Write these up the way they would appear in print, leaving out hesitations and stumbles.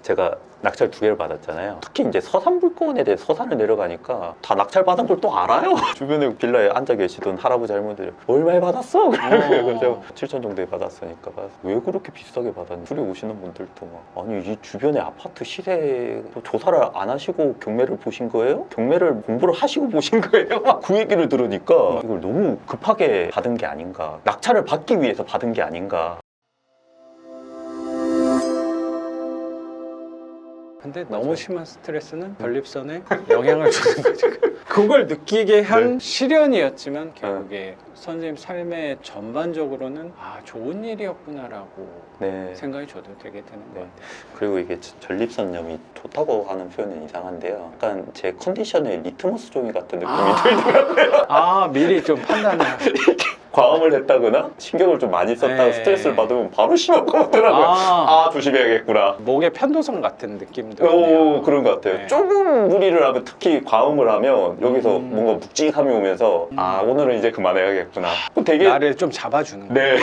제가 낙찰 2개를 받았잖아요. 특히 이제 서산물건에 대해 서산을 내려가니까 다 낙찰 받은 걸 또 알아요. 주변에 빌라에 앉아 계시던 할아버지 할머니들이 얼마에 받았어? 그래서 7천 정도에 받았으니까 왜 그렇게 비싸게 받았니? 둘이 오시는 분들도 막 아니 이 주변에 아파트 시세 조사를 안 하시고 경매를 보신 거예요? 경매를 공부를 하시고 보신 거예요? 그 얘기를 들으니까 이걸 너무 급하게 받은 게 아닌가, 낙찰을 받기 위해서 받은 게 아닌가. 근데 너무 심한 스트레스는 전립선에 영향을 주는 거죠. 그걸 느끼게 한 시련이었지만 결국에 선생님 삶의 전반적으로는 좋은 일이었구나라고 생각이 저도 되게 드는 것 같아요. 그리고 이게 전립선염이 좋다고 하는 표현은 이상한데요. 약간 제 컨디션의 리트머스 종이 같은 느낌이 들더라고요. 미리 좀 판단을 과음을 했다거나 신경을 좀 많이 썼다가 스트레스를 받으면 바로 심하고 오더라고요. 조심해야겠구나. 목의 편도성 같은 느낌도 있네요. 그런 것 같아요. 조금 무리를 하면, 특히 과음을 하면 여기서 뭔가 묵직함이 오면서 오늘은 이제 그만해야겠구나. 되게 나를 좀 잡아주는 거예요.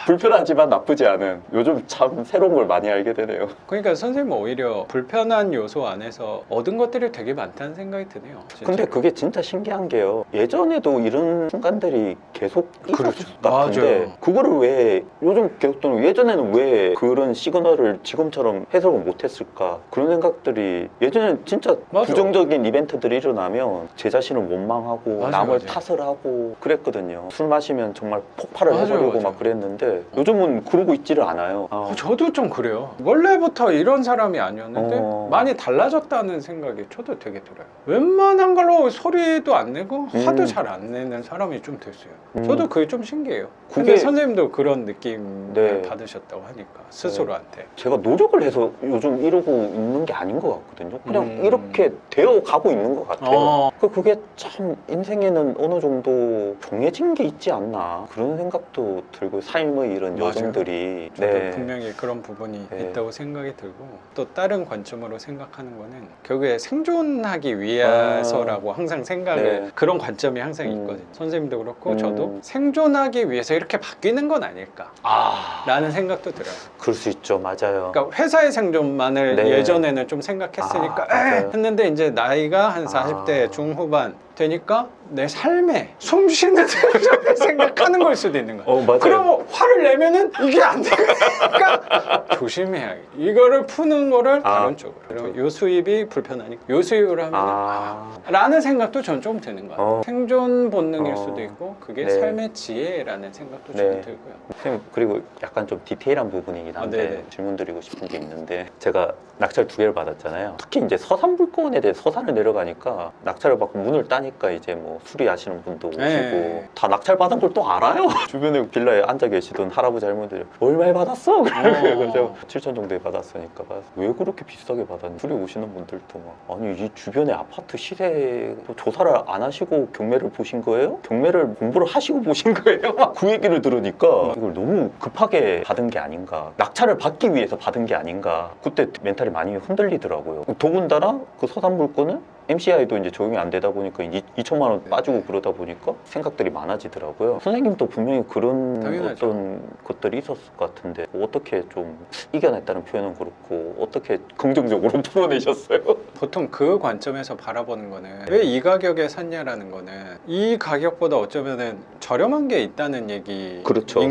불편하지만 나쁘지 않은, 요즘 참 새로운 걸 많이 알게 되네요. 그러니까 선생님은 오히려 불편한 요소 안에서 얻은 것들이 되게 많다는 생각이 드네요. 진짜. 근데 그게 진짜 신기한 게요, 예전에도 이런 순간들이 계속 그렇죠. 있었을 것 같은데 맞아요. 그거를 왜 요즘 계속 또는 예전에는 왜 그런 시그널을 지금처럼 해석을 못했을까, 그런 생각들이. 예전에는 진짜 부정적인 이벤트들이 일어나면 제 자신을 원망하고 남을 탓을 하고 그랬거든요. 술 마시면 정말 폭발을 해버리고 막 그랬는데 요즘은 그러고 있지를 않아요. 저도 좀 그래요. 원래부터 이런 사람이 아니었는데 많이 달라졌다는 생각이 저도 되게 들어요. 웬만한 걸로 소리도 안 내고 화도 잘 안 내는 사람이 좀 됐어요. 저도 그게 좀 신기해요. 근데 선생님도 그런 느낌을 받으셨다고 하니까 스스로한테. 제가 노력을 해서 요즘 이러고 있는 게 아닌 것 같거든요. 그냥 이렇게 되어 가고 있는 것 같아요. 그게 참 인생에는 어느 정도 정해진 게 있지 않나, 그런 생각도 들고, 삶의 이런 여정들이. 저도 분명히 그런 부분이 있다고 생각이 들고, 또 다른 관점으로 생각하는 거는 결국에 생존하기 위해서라고 항상 생각을 그런 관점이 항상 있거든요. 선생님도 그렇고 저도 생존하기 위해서 이렇게 바뀌는 건 아닐까 라는 생각도 들어요. 그럴 수 있죠. 맞아요. 그러니까 회사의 생존만을 예전에는 좀 생각했으니까 했는데 이제 나이가 한 40대 중후반 되니까 내 삶에 숨 쉬는 생각하는 걸 수도 있는 거야. 맞아요. 그럼 화를 내면은 이게 안 되니까 조심해야 돼. 이거를 푸는 거를 다른 쪽으로. 그리고 요 수입이 불편하니까 요 수입으로 하면 라는 생각도 전 좀 드는 것 같아요. 생존 본능일 수도 있고 그게 삶의 지혜라는 생각도 좀 들고요. 선생님, 그리고 약간 좀 디테일한 부분이긴 한데 질문 드리고 싶은 게 있는데, 제가 낙찰 2개를 받았잖아요. 특히 이제 서산물건에 대해 서산을 내려가니까 낙찰을 받고 문을 따니까 이제 뭐 수리하시는 분도 오시고 다 낙찰 받은 걸 또 알아요. 주변에 빌라에 앉아 계시던 할아버지 할머니들이 얼마에 받았어? 그래서 7천 정도에 받았으니까 왜 그렇게 비싸게 받았니? 둘이 오시는 분들도 막 아니 이 주변에 아파트 시세 조사를 안 하시고 경매를 보신 거예요? 경매를 공부를 하시고 보신 거예요? 그 얘기를 들으니까 이걸 너무 급하게 받은 게 아닌가, 낙찰을 받기 위해서 받은 게 아닌가, 그때 멘탈이 많이 흔들리더라고요. 더군다나 그 서산물건은 MCI도 이제 적용이 안 되다 보니까 2천만 원 빠지고 그러다 보니까 생각들이 많아지더라고요. 선생님도 분명히 그런 당연하죠. 어떤 것들이 있었을 것 같은데 어떻게 좀 이겨냈다는 표현은 그렇고 어떻게 긍정적으로 풀어내셨어요? 보통 그 관점에서 바라보는 거는 왜 이 가격에 샀냐라는 거는 이 가격보다 어쩌면은 저렴한 게 있다는 얘기인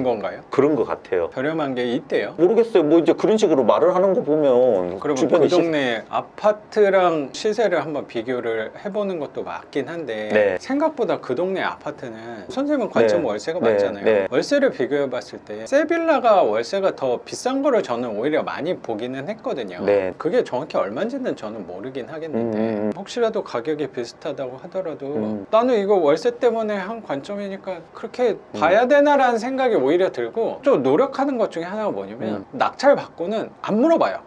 건가요? 그런 것 같아요. 저렴한 게 있대요. 모르겠어요. 뭐 이제 그런 식으로 말을 하는 거 보면 그러면 그 동네 아파트랑 시세를 한번 비교를 해보는 것도 맞긴 한데 생각보다 그 동네 아파트는 선생님은 관점 월세가 맞잖아요. 월세를 비교해 봤을 때 새 빌라가 월세가 더 비싼 거를 저는 오히려 많이 보기는 했거든요. 그게 정확히 얼마인지는 저는 모르긴 하겠는데 혹시라도 가격이 비슷하다고 하더라도 나는 이거 월세 때문에 한 관점이니까 그렇게 봐야 되나라는 생각이 오히려 들고, 좀 노력하는 것 중에 하나가 뭐냐면 낙찰 받고는 안 물어봐요.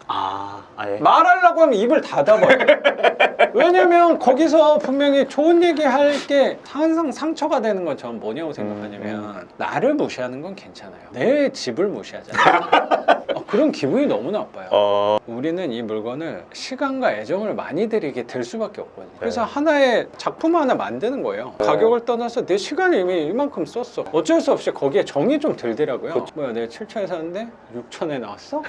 말하려고 하면 입을 닫아버려요. 왜냐면 거기서 분명히 좋은 얘기 할 게 항상 상처가 되는 건 저는 뭐냐고 생각하냐면 나를 무시하는 건 괜찮아요. 내 집을 무시하잖아요. 그런 기분이 너무 나빠요. 어, 우리는 이 물건을 시간과 애정을 많이 들이게 될 수밖에 없거든요. 그래서 네. 하나의 작품 하나 만드는 거예요. 네. 가격을 떠나서 내 시간을 이미 이만큼 썼어. 어쩔 수 없이 거기에 정이 좀 들더라고요. 그쵸. 뭐야, 내가 7천에 샀는데 6천에 나왔어?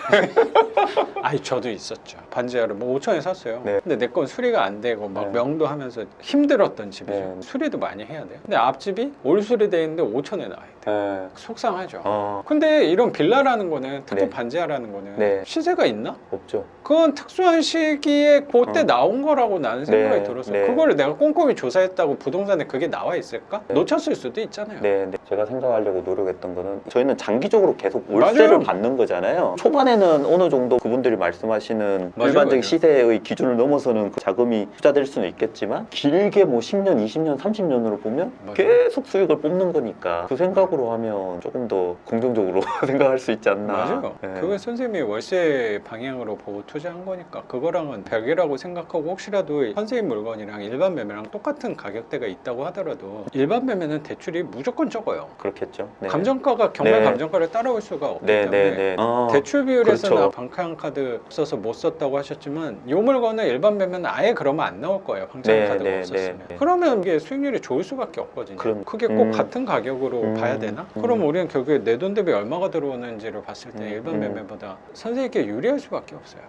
아니, 저도 있었죠. 반지하를 뭐 5천에 샀어요. 네. 근데 내 건 수리가 안 되고 막 네. 명도 하면서 힘들었던 집이죠. 네. 수리도 많이 해야 돼요. 근데 앞집이 올 수리돼 있는데 5천에 나와요. 네. 속상하죠. 어, 근데 이런 빌라라는 거는, 특히 네. 반지하라는 거는 네. 시세가 있나? 없죠. 그건 특수한 시기에 그때 어. 나온 거라고 나는 생각이 네, 들어서 네. 그거를 내가 꼼꼼히 조사했다고 부동산에 그게 나와 있을까? 네. 놓쳤을 수도 있잖아요. 네, 네. 제가 생각하려고 노력했던 거는 저희는 장기적으로 계속 월세를 맞아요. 받는 거잖아요. 초반에는 어느 정도 그분들이 말씀하시는 맞아요, 일반적인 맞아요. 시세의 기준을 넘어서는 그 자금이 투자될 수는 있겠지만 길게 뭐 10년, 20년, 30년으로 보면 맞아요. 계속 수익을 뽑는 거니까 그 생각으로 하면 조금 더 긍정적으로 생각할 수 있지 않나. 맞아요. 네. 그거 선생님이 월세 방향으로 보고 투자한 거니까 그거랑은 별개라고 생각하고, 혹시라도 선생님 물건이랑 일반 매매랑 똑같은 가격대가 있다고 하더라도 일반 매매는 대출이 무조건 적어요. 그렇겠죠. 네. 감정가가 경매 네. 감정가를 따라올 수가 없기 네, 때문에 네, 네. 어, 대출 비율에서는 그렇죠. 방카형 카드 없어서 못 썼다고 하셨지만, 이 물건은 일반 매매는 아예 그러면 안 나올 거예요. 방카형 네, 카드가 네, 없었으면. 네, 네. 그러면 이게 수익률이 좋을 수밖에 없거든요. 그게 꼭 같은 가격으로 봐야 되나? 그럼 우리는 결국에 내 돈 대비 얼마가 들어오는지를 봤을 때 일반 매매보다 선생님께 유리할 수밖에 없어요.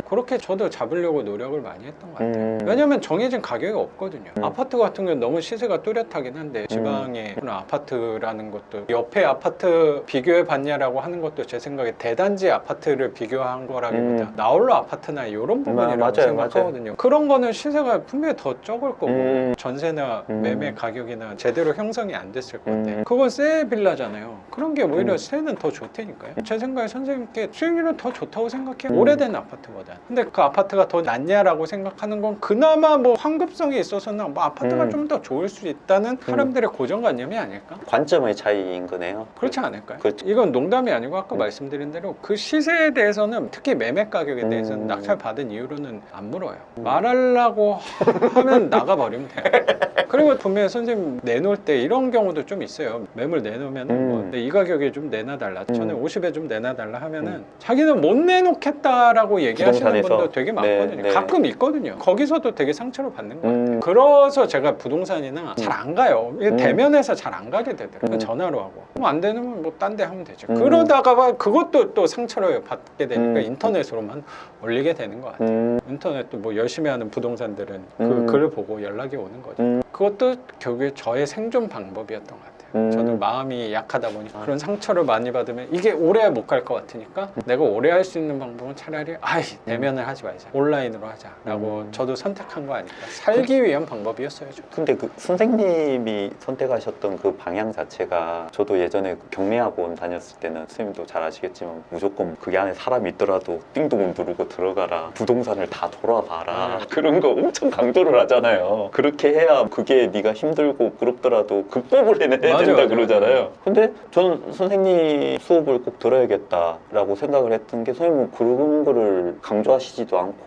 그렇게 저도 잡으려고 노력을 많이 했던 것 같아요. 왜냐면 정해진 가격이 없거든요. 아파트 같은 경우는 너무 시세가 뚜렷하긴 한데, 지방에 그런 아파트라는 것도 옆에 아파트 비교해 봤냐라고 하는 것도 제 생각에 대단지 아파트를 비교한 거라기보다 나홀로 아파트나 이런 부분이라고 맞아요, 생각하거든요. 그런 거는 시세가 분명히 더 적을 거고 음. 전세나 매매 가격이나 제대로 형성이 안 됐을 건데, 음. 그건 새 빌라잖아요. 그런 게 오히려 세는 더 좋다니까요. 제 생각에 선생님께 수익률은 더 좋다고 생각해요. 오래된 아파트보다. 근데 그 아파트가 더 낫냐라고 생각하는 건 그나마 뭐 환급성이 있어서는 뭐 아파트가 좀 더 좋을 수 있다는 사람들의 고정관념이 아닐까? 관점의 차이인 거네요. 그렇지 않을까요? 그렇죠. 이건 농담이 아니고 아까 말씀드린 대로 그 시세에 대해서는, 특히 매매 가격에 대해서는 낙찰 받은 이유로는 안 물어요. 말하려고 하면 나가버리면 돼요. 그리고 분명히 선생님 내놓을 때 이런 경우도 좀 있어요. 매물 내놓으면 뭐, 이 가격에 좀 내놔달라, 저는 50에 좀 내놔달라 하면은 자기는 못 내놓겠다라고 얘기하시는 부동산에서. 분도 되게 많거든요. 네, 네. 가끔 있거든요. 거기서도 되게 상처를 받는 것 같아요. 그래서 제가 부동산이나 잘 안 가요. 이게 대면에서 잘 안 가게 되더라고요. 전화로 하고. 뭐 안 되면 뭐 딴 데 하면 되죠. 그러다가 그것도 또 상처를 받게 되니까 인터넷으로만 올리게 되는 것 같아요. 인터넷도 뭐 열심히 하는 부동산들은 그 글을 보고 연락이 오는 거죠. 그것도 결국에 저의 생존 방법이었던 것 같아요. 저도 마음이 약하다 보니 그런 상처를 많이 받으면 이게 오래 못 갈 것 같으니까 내가 오래 할 수 있는 방법은 차라리 대면을 하지 말자, 온라인으로 하자라고 저도 선택한 거 아닐까. 살기 위한 방법이었어요. 저도. 근데 그 선생님이 선택하셨던 그 방향 자체가, 저도 예전에 경매학원 다녔을 때는 선생님도 잘 아시겠지만 무조건 그게 안에 사람이 있더라도 띵동을 누르고 들어가라, 부동산을 다 돌아봐라, 그런 거 엄청 강조를 하잖아요. 그렇게 해야 그게 네가 힘들고 부끄럽더라도 극복을 해내야 된다 그러잖아요. 근데 저는 선생님 수업을 꼭 들어야겠다라고 생각을 했던 게, 선생님은 그런 거를 강조하시지도 않고